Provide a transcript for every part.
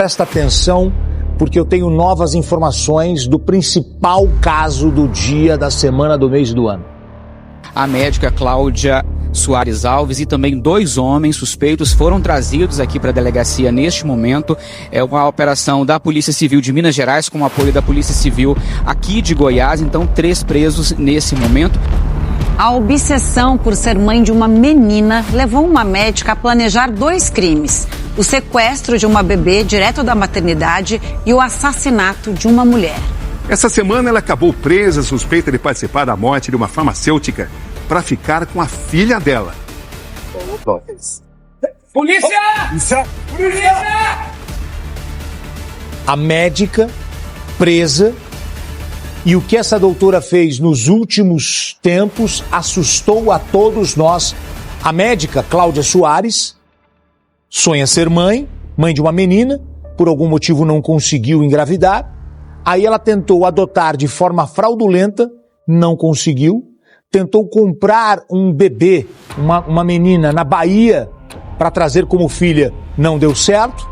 Presta atenção, porque eu tenho novas informações do principal caso do dia, da semana, do mês e do ano. A médica Cláudia Soares Alves e também 2 homens suspeitos foram trazidos aqui para a delegacia neste momento. É uma operação da Polícia Civil de Minas Gerais com o apoio da Polícia Civil aqui de Goiás. Então, 3 presos nesse momento. A obsessão por ser mãe de uma menina levou uma médica a planejar 2 crimes: o sequestro de uma bebê direto da maternidade e o assassinato de uma mulher. Essa semana ela acabou presa, suspeita de participar da morte de uma farmacêutica para ficar com a filha dela. Polícia! Polícia! A médica presa, e o que essa doutora fez nos últimos tempos assustou a todos nós. A médica Cláudia Soares sonha ser mãe de uma menina, por algum motivo não conseguiu engravidar. Aí ela tentou adotar de forma fraudulenta, não conseguiu. Tentou comprar um bebê, uma menina na Bahia para trazer como filha, não deu certo.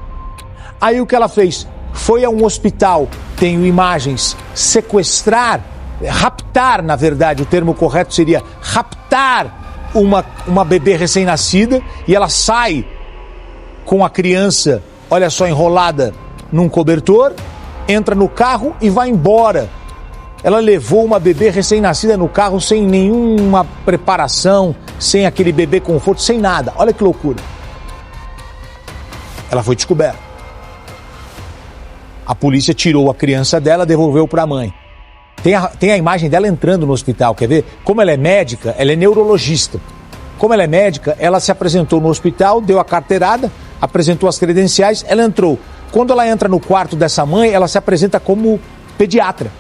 Aí o que ela fez? Foi a um hospital, tenho imagens, raptar, na verdade, o termo correto seria raptar uma bebê recém-nascida, e ela sai com a criança, olha só, enrolada num cobertor, entra no carro e vai embora. Ela levou uma bebê recém-nascida no carro sem nenhuma preparação, sem aquele bebê conforto, sem nada. Olha que loucura. Ela foi descoberta. A polícia tirou a criança dela, devolveu para a mãe. Tem a imagem dela entrando no hospital, quer ver? Como ela é médica, ela é neurologista. Como ela é médica, ela se apresentou no hospital, deu a carteirada, apresentou as credenciais, ela entrou. Quando ela entra no quarto dessa mãe, ela se apresenta como pediatra.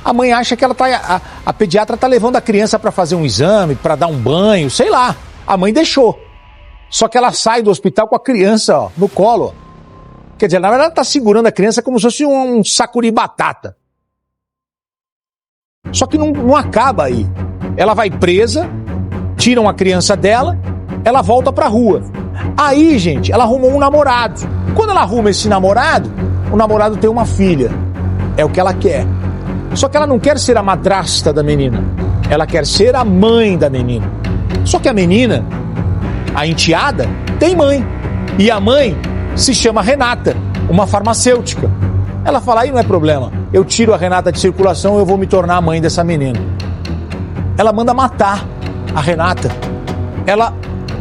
A mãe acha que a pediatra está levando a criança para fazer um exame, para dar um banho, sei lá. A mãe deixou. Só que ela sai do hospital com a criança no colo. Quer dizer, na verdade, ela está segurando a criança como se fosse um saco de batata. Só que não acaba aí. Ela vai presa, tiram a criança dela, ela volta para a rua. Aí, gente, ela arrumou um namorado. Quando ela arruma esse namorado, o namorado tem uma filha. É o que ela quer. Só que ela não quer ser a madrasta da menina. Ela quer ser a mãe da menina. Só que a menina, a enteada, tem mãe. E a mãe se chama Renata, uma farmacêutica. Ela fala, aí não é problema. Eu tiro a Renata de circulação, eu vou me tornar a mãe dessa menina. Ela manda matar a Renata.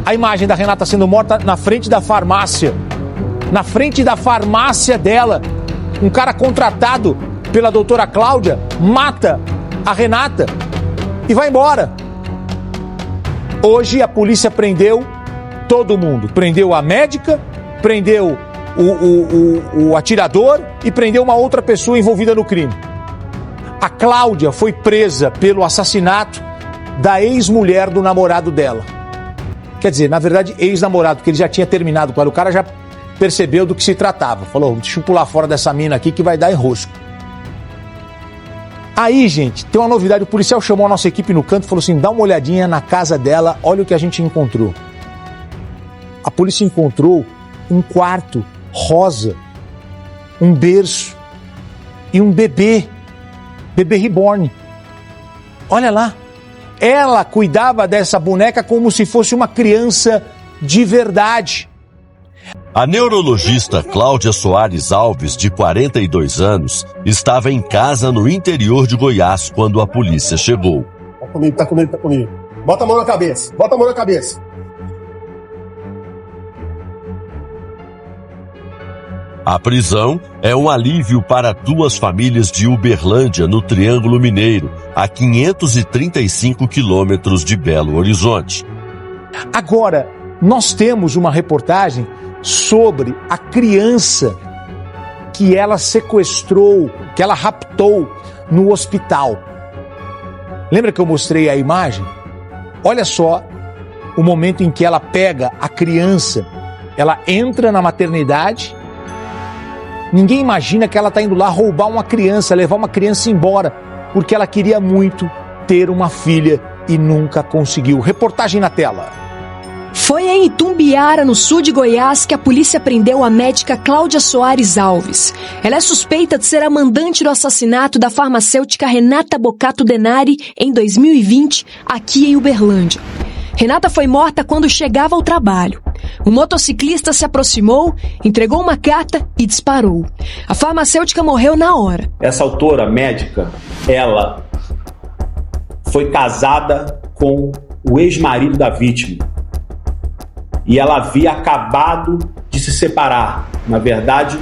A imagem da Renata sendo morta na frente da farmácia. Na frente da farmácia dela. Um cara contratado pela doutora Cláudia mata a Renata e vai embora. Hoje a polícia prendeu todo mundo. Prendeu a médica, prendeu o atirador e prendeu uma outra pessoa envolvida no crime. A Cláudia foi presa pelo assassinato da ex-mulher do namorado dela. Quer dizer, na verdade, ex-namorado, porque ele já tinha terminado com ela. O cara já percebeu do que se tratava. Falou, deixa eu pular fora dessa mina aqui que vai dar enrosco. Aí, gente, tem uma novidade. O policial chamou a nossa equipe no canto e falou assim, dá uma olhadinha na casa dela, olha o que a gente encontrou. A polícia encontrou um quarto rosa, um berço e um bebê reborn. Olha lá. Ela cuidava dessa boneca como se fosse uma criança de verdade. A neurologista Cláudia Soares Alves, de 42 anos, estava em casa no interior de Goiás quando a polícia chegou. Tá comigo. Bota a mão na cabeça. A prisão é um alívio para 2 famílias de Uberlândia, no Triângulo Mineiro, a 535 quilômetros de Belo Horizonte. Agora, nós temos uma reportagem sobre a criança que ela sequestrou, que ela raptou no hospital. Lembra que eu mostrei a imagem? Olha só o momento em que ela pega a criança, ela entra na maternidade. Ninguém imagina que ela está indo lá roubar uma criança, levar uma criança embora, porque ela queria muito ter uma filha e nunca conseguiu. Reportagem na tela. Foi em Itumbiara, no sul de Goiás, que a polícia prendeu a médica Cláudia Soares Alves. Ela é suspeita de ser a mandante do assassinato da farmacêutica Renata Bocato Denari em 2020, aqui em Uberlândia. Renata foi morta quando chegava ao trabalho. Um motociclista se aproximou, entregou uma carta e disparou. A farmacêutica morreu na hora. Essa autora médica, ela foi casada com o ex-marido da vítima. E ela havia acabado de se separar. Na verdade,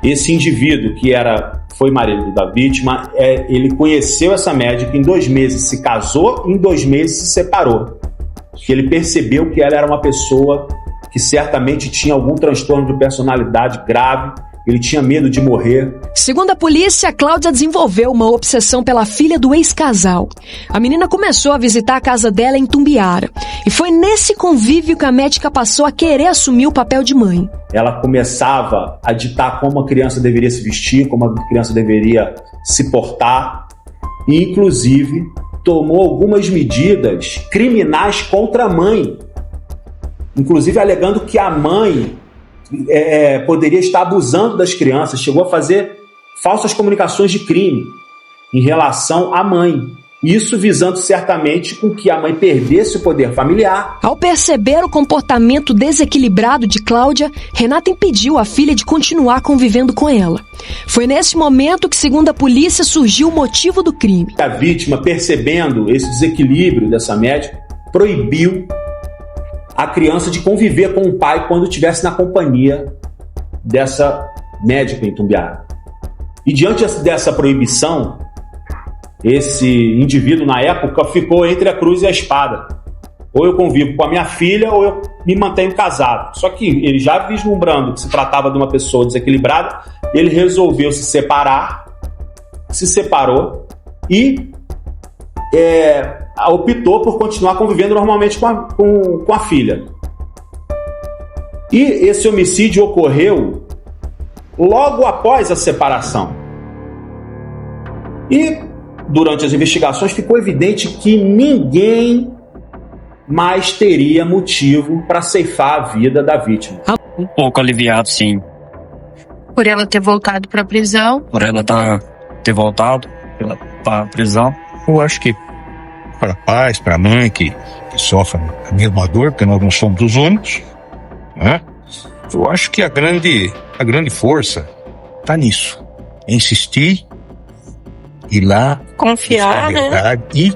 esse indivíduo que foi marido da vítima, ele conheceu essa médica em 2 meses, se casou, em 2 meses se separou. Que ele percebeu que ela era uma pessoa que certamente tinha algum transtorno de personalidade grave, ele tinha medo de morrer. Segundo a polícia, Cláudia desenvolveu uma obsessão pela filha do ex-casal. A menina começou a visitar a casa dela em Itumbiara. E foi nesse convívio que a médica passou a querer assumir o papel de mãe. Ela começava a ditar como a criança deveria se vestir, como a criança deveria se portar. E, inclusive, tomou algumas medidas criminais contra a mãe. Inclusive alegando que a mãe poderia estar abusando das crianças, chegou a fazer falsas comunicações de crime em relação à mãe. Isso visando certamente com que a mãe perdesse o poder familiar. Ao perceber o comportamento desequilibrado de Cláudia, Renata impediu a filha de continuar convivendo com ela. Foi nesse momento que, segundo a polícia, surgiu o motivo do crime. A vítima, percebendo esse desequilíbrio dessa médica, proibiu a criança de conviver com o pai quando estivesse na companhia dessa médica em Itumbiara. E diante dessa proibição, esse indivíduo na época ficou entre a cruz e a espada. Ou eu convivo com a minha filha ou eu me mantenho casado. Só que ele já vislumbrando que se tratava de uma pessoa desequilibrada, ele resolveu se separar, se separou e optou por continuar convivendo normalmente com a filha. E esse homicídio ocorreu logo após a separação. E durante as investigações ficou evidente que ninguém mais teria motivo para ceifar a vida da vítima. Um pouco aliviado, sim. Por ela ter voltado para a prisão? Por ela ter voltado para a prisão. Eu acho que para pais, para a mãe que sofre a mesma dor, porque nós não somos os únicos, né? Eu acho que a grande força está nisso. Insistir, ir lá, confiar, né? E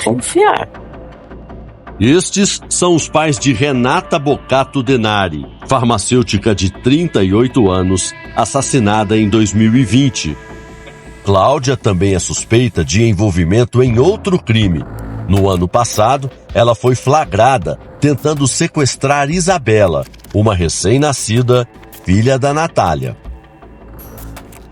confiar. Estes são os pais de Renata Bocato Denari, farmacêutica de 38 anos, assassinada em 2020. Cláudia também é suspeita de envolvimento em outro crime. No ano passado, ela foi flagrada tentando sequestrar Isabela, uma recém-nascida filha da Natália.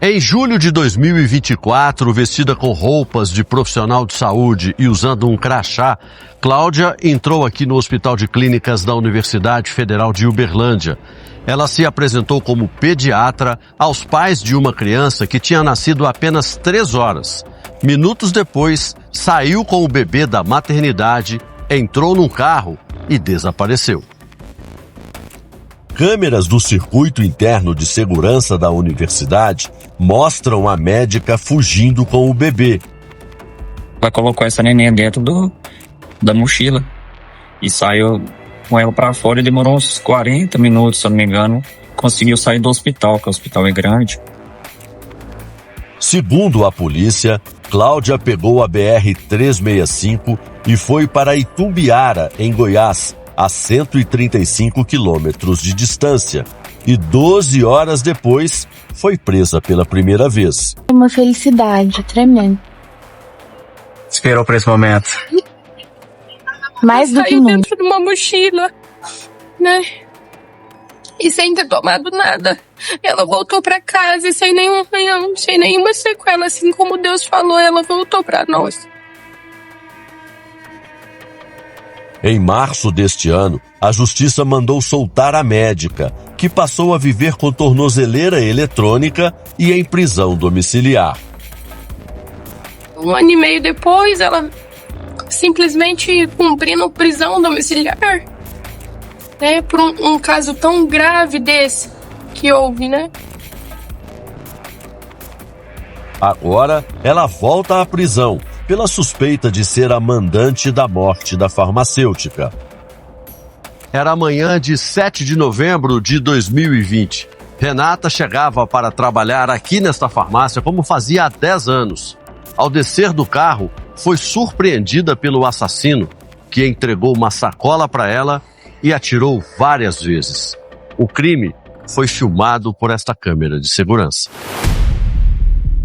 Em julho de 2024, vestida com roupas de profissional de saúde e usando um crachá, Cláudia entrou aqui no Hospital de Clínicas da Universidade Federal de Uberlândia. Ela se apresentou como pediatra aos pais de uma criança que tinha nascido há apenas 3 horas. Minutos depois, saiu com o bebê da maternidade, entrou num carro e desapareceu. Câmeras do circuito interno de segurança da universidade mostram a médica fugindo com o bebê. Ela colocou essa neném dentro da mochila e saiu com ela para fora e demorou uns 40 minutos, se eu não me engano. Conseguiu sair do hospital, que o hospital é grande. Segundo a polícia, Cláudia pegou a BR-365 e foi para Itumbiara, em Goiás, a 135 quilômetros de distância. E 12 horas depois, foi presa pela primeira vez. Uma felicidade tremenda. Esperou por esse momento. Mais do que muito. Dentro de uma mochila, né? E sem ter tomado nada. Ela voltou pra casa e sem nenhum arranhão, sem nenhuma sequela, assim como Deus falou, ela voltou pra nós. Em março deste ano, a justiça mandou soltar a médica, que passou a viver com tornozeleira eletrônica e em prisão domiciliar. 1 ano e meio depois, ela simplesmente cumprindo prisão domiciliar. né? Por um caso tão grave desse que houve, né? Agora, ela volta à prisão pela suspeita de ser a mandante da morte da farmacêutica. Era a manhã de 7 de novembro de 2020. Renata chegava para trabalhar aqui nesta farmácia como fazia há 10 anos. Ao descer do carro, foi surpreendida pelo assassino, que entregou uma sacola para ela e atirou várias vezes. O crime foi filmado por esta câmera de segurança.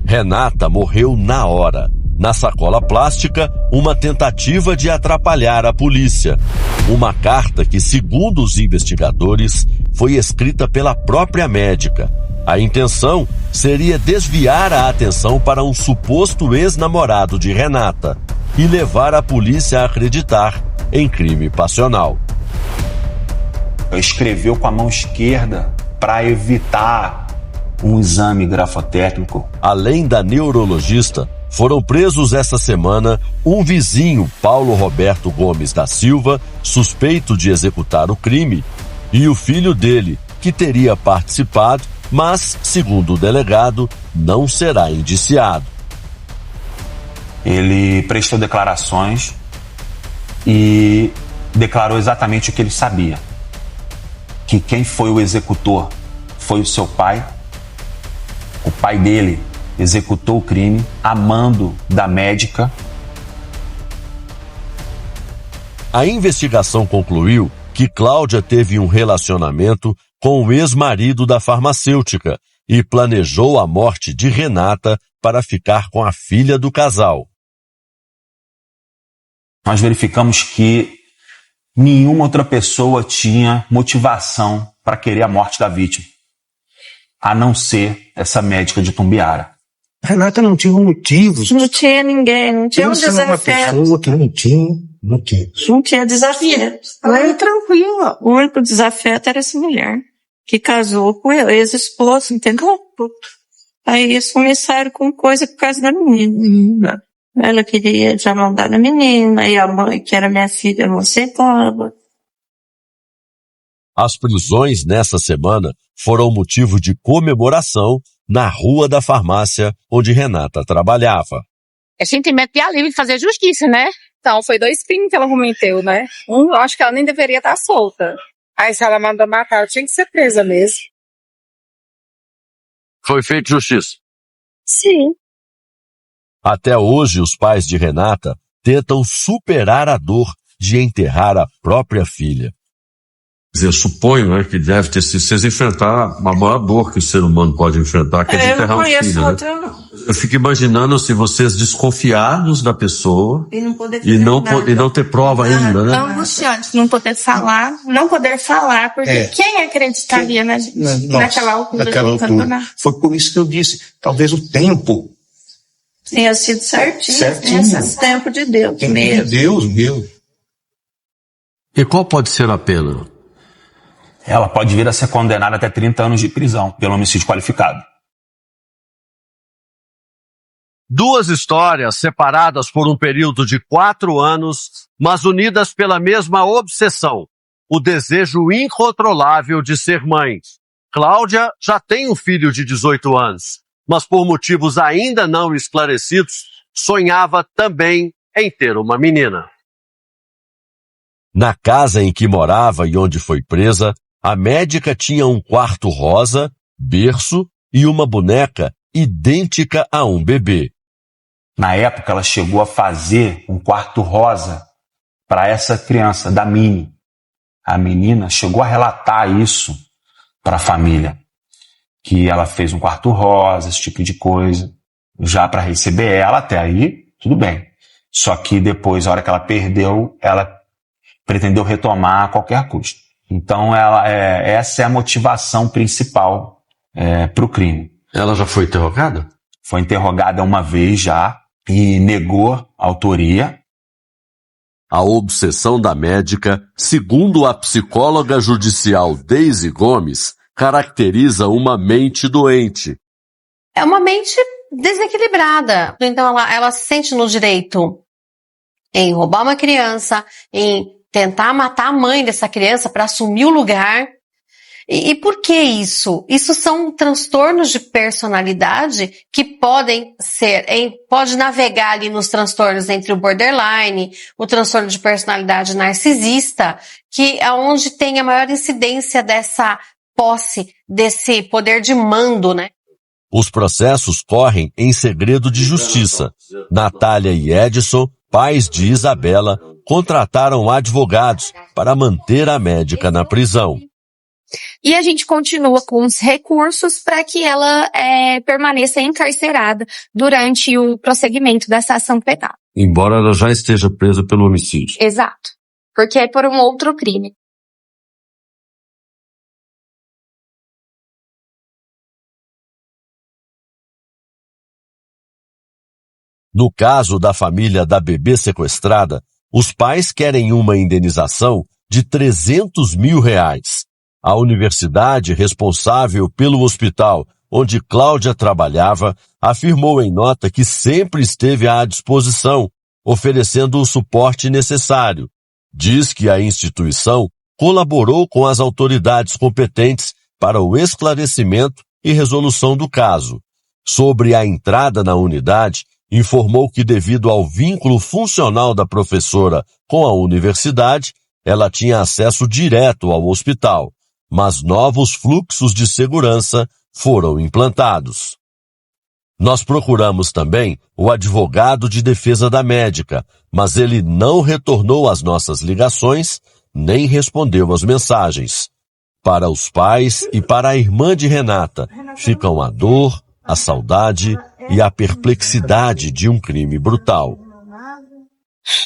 Renata morreu na hora. Na sacola plástica, uma tentativa de atrapalhar a polícia. Uma carta que, segundo os investigadores, foi escrita pela própria médica. A intenção seria desviar a atenção para um suposto ex-namorado de Renata e levar a polícia a acreditar em crime passional. Escreveu com a mão esquerda para evitar um exame grafotécnico. Além da neurologista, foram presos esta semana um vizinho, Paulo Roberto Gomes da Silva, suspeito de executar o crime, e o filho dele, que teria participado, mas, segundo o delegado, não será indiciado. Ele prestou declarações e declarou exatamente o que ele sabia. Que quem foi o executor foi o seu pai. O pai dele executou o crime a mando da médica. A investigação concluiu que Cláudia teve um relacionamento com o ex-marido da farmacêutica e planejou a morte de Renata para ficar com a filha do casal. Nós verificamos que nenhuma outra pessoa tinha motivação para querer a morte da vítima, a não ser essa médica de Tumbiara. Renata não tinha motivos. Não tinha ninguém, não tinha Pensa numa pessoa que não tinha motivos. Não tinha desafio. Ela era tranquila. O único desafeto era essa mulher, que casou com o ex-esposo, entendeu? Aí eles começaram com coisa por causa da menina. Ela queria já mandar na menina, e a mãe, que era minha filha, não aceitava. As prisões nessa semana foram motivo de comemoração na rua da farmácia onde Renata trabalhava. É sentimento de alívio de fazer justiça, né? Então, foi 2 crimes que ela cometeu, né? Eu acho que ela nem deveria estar solta. Aí, se ela mandou matar, ela tinha que ser presa mesmo. Foi feita justiça? Sim. Até hoje, os pais de Renata tentam superar a dor de enterrar a própria filha. Eu suponho, né, que deve ter sido vocês enfrentar uma maior dor que o ser humano pode enfrentar, que é de enterrar um filho, outra, né? Eu fico imaginando se vocês desconfiados da pessoa e não poder e não ter prova ainda, né? Angustiante, não poder falar, porque quem acreditaria naquela altura? Foi por isso que eu disse, talvez o tempo tinha sido certinho. Esse tempo de Deus. Deus meu. E qual pode ser a pena? Ela pode vir a ser condenada até 30 anos de prisão pelo homicídio qualificado. Duas histórias separadas por um período de 4 anos, mas unidas pela mesma obsessão, o desejo incontrolável de ser mãe. Cláudia já tem um filho de 18 anos, mas por motivos ainda não esclarecidos, sonhava também em ter uma menina. Na casa em que morava e onde foi presa, a médica tinha um quarto rosa, berço e uma boneca idêntica a um bebê. Na época, ela chegou a fazer um quarto rosa para essa criança, da Mini. A menina chegou a relatar isso para a família, que ela fez um quarto rosa, esse tipo de coisa, já para receber ela. Até aí, tudo bem. Só que depois, a hora que ela perdeu, ela pretendeu retomar a qualquer custo. Então, essa é a motivação principal para o crime. Ela já foi interrogada? Foi interrogada uma vez já e negou a autoria. A obsessão da médica, segundo a psicóloga judicial Deise Gomes, caracteriza uma mente doente. É uma mente desequilibrada. Então, ela se sente no direito em roubar uma criança, em tentar matar a mãe dessa criança para assumir o lugar. E por que isso? Isso são transtornos de personalidade que pode navegar ali nos transtornos entre o borderline, o transtorno de personalidade narcisista, que é onde tem a maior incidência dessa posse, desse poder de mando, né? Os processos correm em segredo de justiça. Natália e Edson, pais de Isabela, contrataram advogados para manter a médica na prisão. E a gente continua com os recursos para que ela permaneça encarcerada durante o prosseguimento dessa ação penal. Embora ela já esteja presa pelo homicídio. Exato. Porque é por um outro crime. No caso da família da bebê sequestrada, os pais querem uma indenização de R$300 mil. A universidade responsável pelo hospital onde Cláudia trabalhava afirmou em nota que sempre esteve à disposição, oferecendo o suporte necessário. Diz que a instituição colaborou com as autoridades competentes para o esclarecimento e resolução do caso. Sobre a entrada na unidade, informou que devido ao vínculo funcional da professora com a universidade, ela tinha acesso direto ao hospital, mas novos fluxos de segurança foram implantados. Nós procuramos também o advogado de defesa da médica, mas ele não retornou às nossas ligações, nem respondeu às mensagens. Para os pais e para a irmã de Renata, ficam a dor, a saudade e a perplexidade de um crime brutal.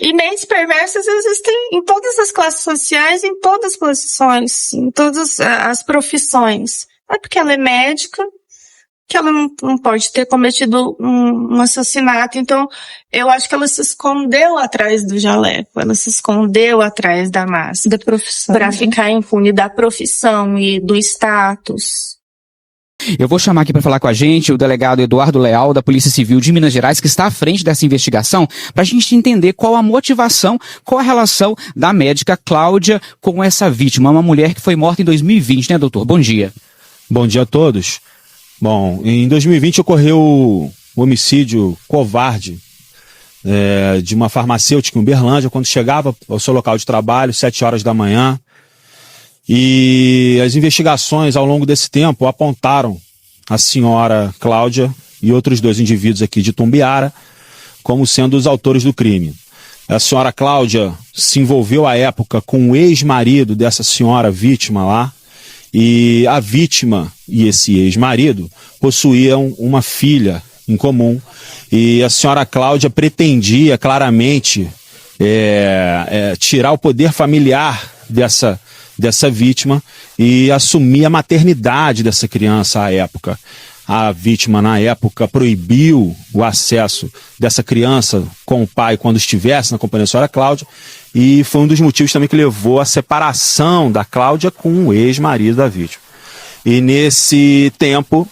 E mentes perversas existem em todas as classes sociais, em todas as posições, em todas as profissões. Não é porque ela é médica que ela não pode ter cometido um assassinato. Então, eu acho que ela se escondeu atrás do jaleco, ela se escondeu atrás da máscara. Da profissão. Para ficar impune da profissão e do status. Eu vou chamar aqui para falar com a gente o delegado Eduardo Leal, da Polícia Civil de Minas Gerais, que está à frente dessa investigação, para a gente entender qual a motivação, qual a relação da médica Cláudia com essa vítima, uma mulher que foi morta em 2020, né, doutor? Bom dia. Bom dia a todos. Bom, em 2020 ocorreu o homicídio covarde de uma farmacêutica em Uberlândia, quando chegava ao seu local de trabalho, 7 horas da manhã. E as investigações ao longo desse tempo apontaram a senhora Cláudia e outros 2 indivíduos aqui de Itumbiara como sendo os autores do crime. A senhora Cláudia se envolveu à época com o ex-marido dessa senhora vítima lá, e a vítima e esse ex-marido possuíam uma filha em comum, e a senhora Cláudia pretendia claramente tirar o poder familiar dessa vítima e assumir a maternidade dessa criança à época. A vítima, na época, proibiu o acesso dessa criança com o pai quando estivesse na companhia da senhora Cláudia, e foi um dos motivos também que levou à separação da Cláudia com o ex-marido da vítima. E nesse tempo,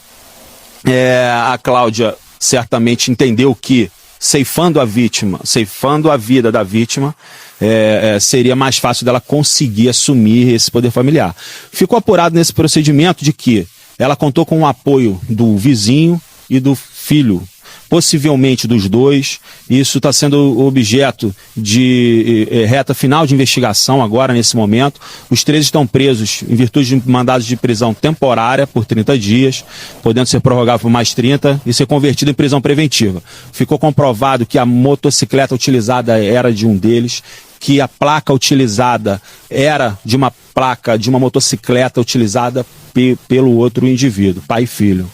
a Cláudia certamente entendeu que, ceifando a vida da vítima, seria mais fácil dela conseguir assumir esse poder familiar. Ficou apurado nesse procedimento de que ela contou com o apoio do vizinho e do filho, possivelmente dos 2. Isso está sendo objeto de reta final de investigação agora, nesse momento. Os 3 estão presos em virtude de mandados de prisão temporária por 30 dias, podendo ser prorrogável por mais 30 e ser convertido em prisão preventiva. Ficou comprovado que a motocicleta utilizada era de um deles, que a placa utilizada era de uma motocicleta utilizada pelo outro indivíduo, pai e filho.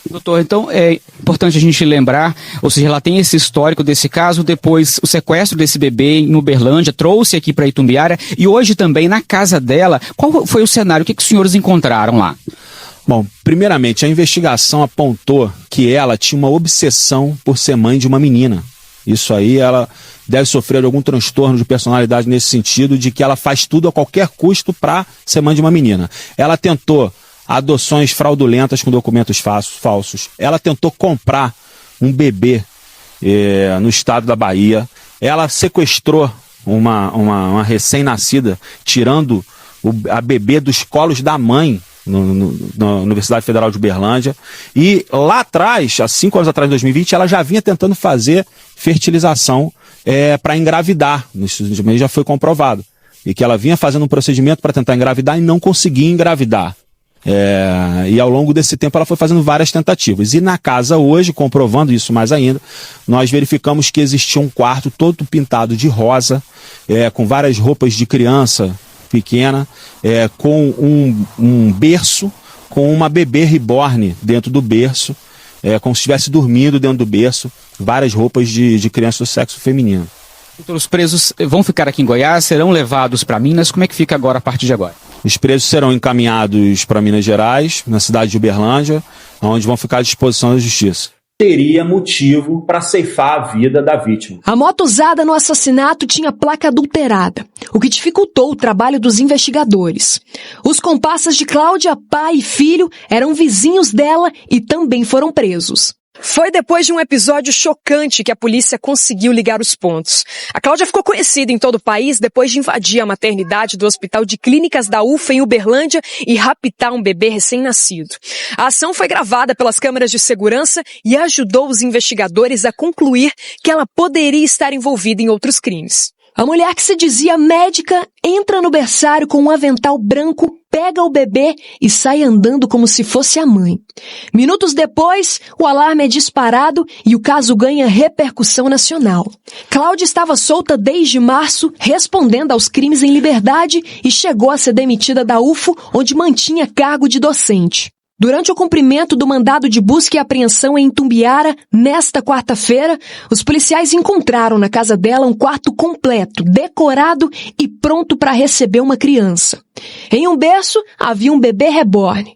Doutor, então é importante a gente lembrar, ou seja, ela tem esse histórico desse caso, depois o sequestro desse bebê em Uberlândia, trouxe aqui para Itumbiara, e hoje também na casa dela. Qual foi o cenário? O que os senhores encontraram lá? Bom, primeiramente, a investigação apontou que ela tinha uma obsessão por ser mãe de uma menina. Isso aí, ela deve sofrer algum transtorno de personalidade nesse sentido, de que ela faz tudo a qualquer custo para ser mãe de uma menina. Ela tentou adoções fraudulentas com documentos falsos. Ela tentou comprar um bebê no estado da Bahia. Ela sequestrou uma recém-nascida, tirando a bebê dos colos da mãe na Universidade Federal de Uberlândia. E lá atrás, há 5 anos atrás, em 2020, ela já vinha tentando fazer fertilização para engravidar. Nos últimos meses já foi comprovado. E que ela vinha fazendo um procedimento para tentar engravidar e não conseguia engravidar. E ao longo desse tempo ela foi fazendo várias tentativas. E na casa hoje, comprovando isso mais ainda, nós verificamos que existia um quarto todo pintado de rosa, com várias roupas de criança pequena, com um berço, com uma bebê reborn dentro do berço, como se estivesse dormindo dentro do berço, várias roupas de criança do sexo feminino. Os presos vão ficar aqui em Goiás, serão levados para Minas, como é que fica agora a partir de agora? Os presos serão encaminhados para Minas Gerais, na cidade de Uberlândia, onde vão ficar à disposição da justiça. Teria motivo para ceifar a vida da vítima. A moto usada no assassinato tinha placa adulterada, o que dificultou o trabalho dos investigadores. Os comparsas de Cláudia, pai e filho, eram vizinhos dela e também foram presos. Foi depois de um episódio chocante que a polícia conseguiu ligar os pontos. A Cláudia ficou conhecida em todo o país depois de invadir a maternidade do Hospital de Clínicas da UFA em Uberlândia e raptar um bebê recém-nascido. A ação foi gravada pelas câmeras de segurança e ajudou os investigadores a concluir que ela poderia estar envolvida em outros crimes. A mulher que se dizia médica entra no berçário com um avental branco, pega o bebê e sai andando como se fosse a mãe. Minutos depois, o alarme é disparado e o caso ganha repercussão nacional. Cláudia estava solta desde março, respondendo aos crimes em liberdade e chegou a ser demitida da UFO, onde mantinha cargo de docente. Durante o cumprimento do mandado de busca e apreensão em Itumbiara, nesta quarta-feira, os policiais encontraram na casa dela um quarto completo, decorado e pronto para receber uma criança. Em um berço havia um bebê reborn.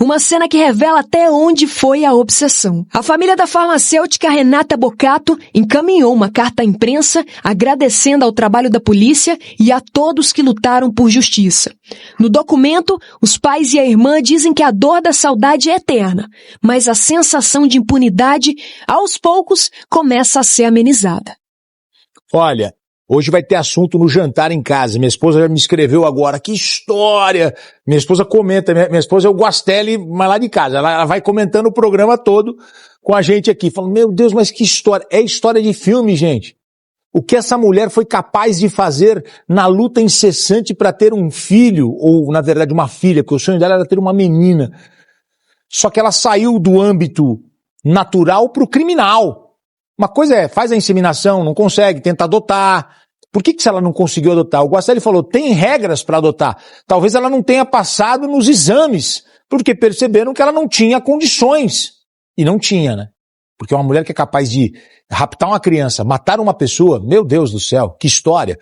Uma cena que revela até onde foi a obsessão. A família da farmacêutica Renata Bocato encaminhou uma carta à imprensa agradecendo ao trabalho da polícia e a todos que lutaram por justiça. No documento, os pais e a irmã dizem que a dor da saudade é eterna, mas a sensação de impunidade, aos poucos, começa a ser amenizada. Olha, hoje vai ter assunto no jantar em casa. Minha esposa já me escreveu agora. Que história! Minha esposa comenta. Minha esposa é o Guastelli, mas lá de casa. Ela vai comentando o programa todo com a gente aqui. Falando, meu Deus, mas que história. É história de filme, gente. O que essa mulher foi capaz de fazer na luta incessante para ter um filho, ou na verdade uma filha, porque o sonho dela era ter uma menina. Só que ela saiu do âmbito natural para o criminal. Uma coisa é, faz a inseminação, não consegue, tenta adotar. Por que se ela não conseguiu adotar? O Guastelli falou, tem regras para adotar. Talvez ela não tenha passado nos exames, porque perceberam que ela não tinha condições. E não tinha, né? Porque uma mulher que é capaz de raptar uma criança, matar uma pessoa, meu Deus do céu, que história.